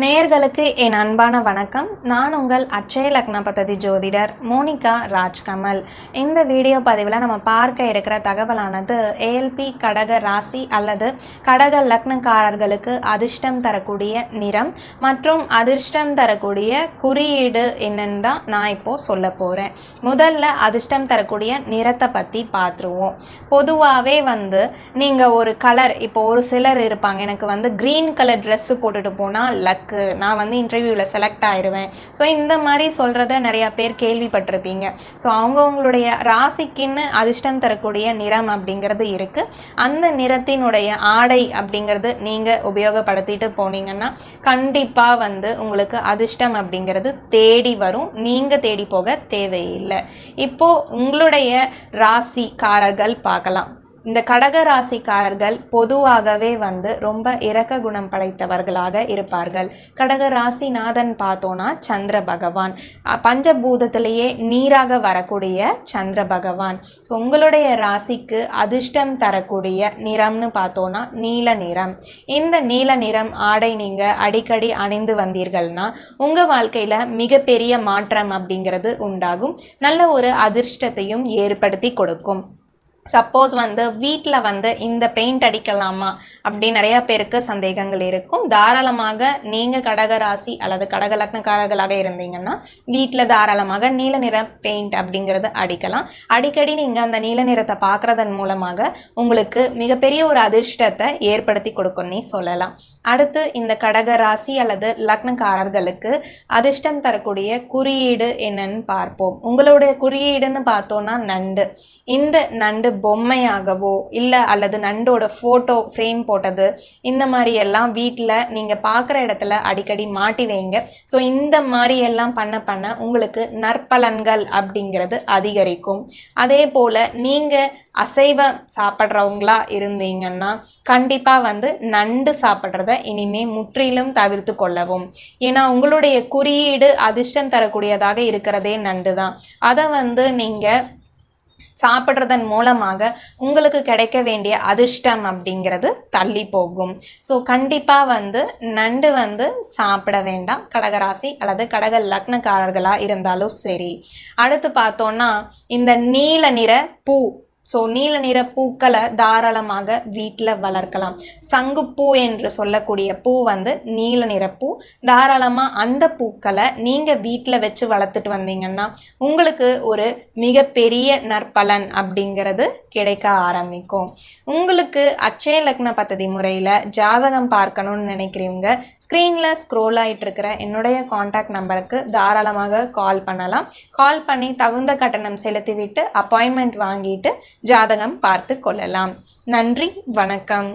நேயர்களுக்கு என் அன்பான வணக்கம். நான் உங்கள் அட்சய லக்ன பத்ததி ஜோதிடர் மோனிகா ராஜ்கமல். இந்த வீடியோ பதிவில் நம்ம பார்க்க இருக்கிற தகவலானது ஏஎல்பி கடக ராசி அல்லது கடக லக்னக்காரர்களுக்கு அதிர்ஷ்டம் தரக்கூடிய நிறம் மற்றும் அதிர்ஷ்டம் தரக்கூடிய குறியீடு என்னன்னு தான் நான் இப்போது சொல்ல போகிறேன். முதல்ல அதிர்ஷ்டம் தரக்கூடிய நிறத்தை பற்றி பார்த்துருவோம். பொதுவாகவே நீங்கள் ஒரு கலர், இப்போ ஒரு சிலர் இருப்பாங்க, எனக்கு க்ரீன் கலர் ட்ரெஸ்ஸு போட்டுட்டு போனால் நான் இன்டர்வியூவில் செலக்ட் ஆயிடுவேன். ஸோ இந்த மாதிரி சொல்கிறத நிறையா பேர் கேள்விப்பட்டிருப்பீங்க. ஸோ அவங்கவுங்களுடைய ராசிக்குன்னு அதிர்ஷ்டம் தரக்கூடிய நிறம் அப்படிங்கிறது இருக்குது. அந்த நிறத்தினுடைய ஆடை அப்படிங்கிறது நீங்கள் உபயோகப்படுத்திட்டு போனீங்கன்னா கண்டிப்பாக உங்களுக்கு அதிர்ஷ்டம் அப்படிங்கிறது தேடி வரும். நீங்கள் தேடி போக தேவையில்லை. இப்போது உங்களுடைய ராசிக்காரர்கள் பார்க்கலாம். இந்த கடக ராசிக்காரர்கள் பொதுவாகவே ரொம்ப இரக்க குணம் படைத்தவர்களாக இருப்பார்கள். கடக ராசிநாதன் பார்த்தோன்னா சந்திர பகவான், பஞ்சபூதத்திலேயே நீராக வரக்கூடிய சந்திர பகவான். ஸோ உங்களுடைய ராசிக்கு அதிர்ஷ்டம் தரக்கூடிய நிறம்னு பார்த்தோன்னா நீல நிறம். இந்த நீல நிறம் ஆடை நீங்கள் அடிக்கடி அணிந்து வந்தீர்கள்னா உங்கள் வாழ்க்கையில் மிகப்பெரிய மாற்றம் அப்படிங்கிறது உண்டாகும். நல்ல ஒரு அதிர்ஷ்டத்தையும் ஏற்படுத்தி கொடுக்கும். சப்போஸ் வீட்டில் இந்த பெயிண்ட் அடிக்கலாமா அப்படின்னு நிறையா பேருக்கு சந்தேகங்கள் இருக்கும். தாராளமாக நீங்கள் கடகராசி அல்லது கடக லக்னக்காரர்களாக இருந்தீங்கன்னா வீட்டில் தாராளமாக நீல நிற பெயிண்ட் அப்படிங்கிறது அடிக்கலாம். அடிக்கடி நீங்கள் அந்த நீல நிறத்தை பார்க்குறதன் மூலமாக உங்களுக்கு மிகப்பெரிய ஒரு அதிர்ஷ்டத்தை ஏற்படுத்தி கொடுக்கும்னே சொல்லலாம். அடுத்து இந்த கடகராசி அல்லது லக்னக்காரர்களுக்கு அதிர்ஷ்டம் தரக்கூடிய குறியீடு என்னன்னு பார்ப்போம். உங்களுடைய குறியீடுன்னு பார்த்தோன்னா நண்டு. இந்த நண்டு பொம்மையாகவோ இல்லை அல்லது நண்டோட ஃபோட்டோ ஃப்ரேம் போட்டது இந்த மாதிரி எல்லாம் வீட்டில் நீங்கள் பார்க்குற இடத்துல அடிக்கடி மாட்டி வைங்க. ஸோ இந்த மாதிரி எல்லாம் பண்ண உங்களுக்கு நற்பலன்கள் அப்படிங்கிறது அதிகரிக்கும். அதே போல் நீங்கள் அசைவம் சாப்பிட்றவங்களா இருந்தீங்கன்னா கண்டிப்பாக நண்டு சாப்பிட்றத இனிமே முற்றிலும் தவிர்த்து கொள்ளவும். ஏன்னா உங்களுடைய குறியீடு அதிர்ஷ்டம் தரக்கூடியதாக இருக்கிறதே நண்டு தான். அதை நீங்கள் சாப்பிட்றதன் மூலமாக உங்களுக்கு கிடைக்க வேண்டிய அதிர்ஷ்டம் அப்படிங்கிறது தள்ளி போகும். ஸோ கண்டிப்பாக நண்டு சாப்பிட வேண்டாம், கடகராசி அல்லது கடக லக்னக்காரர்களாக இருந்தாலும் சரி. அடுத்து பார்த்தோன்னா இந்த நீல நிற பூ. ஸோ நீல நிற பூக்களை தாராளமாக வீட்டில் வளர்க்கலாம். சங்குப்பூ என்று சொல்லக்கூடிய பூ நீல நிற பூ. தாராளமாக அந்த பூக்களை நீங்கள் வீட்டில் வச்சு வளர்த்துட்டு வந்தீங்கன்னா உங்களுக்கு ஒரு மிகப்பெரிய நற்பலன் அப்படிங்கிறது கிடைக்க ஆரம்பிக்கும். உங்களுக்கு அட்சய லக்ன பத்ததி முறையில் ஜாதகம் பார்க்கணும்னு நினைக்கிறவங்க ஸ்க்ரீனில் ஸ்க்ரோல் ஆகிட்டு இருக்கிற என்னுடைய காண்டாக்ட் நம்பருக்கு தாராளமாக கால் பண்ணலாம். கால் பண்ணி தகுந்த கட்டணம் செலுத்திவிட்டு அப்பாயின்மெண்ட் வாங்கிட்டு ஜாதகம் பார்த்து கொள்ளலாம். நன்றி, வணக்கம்.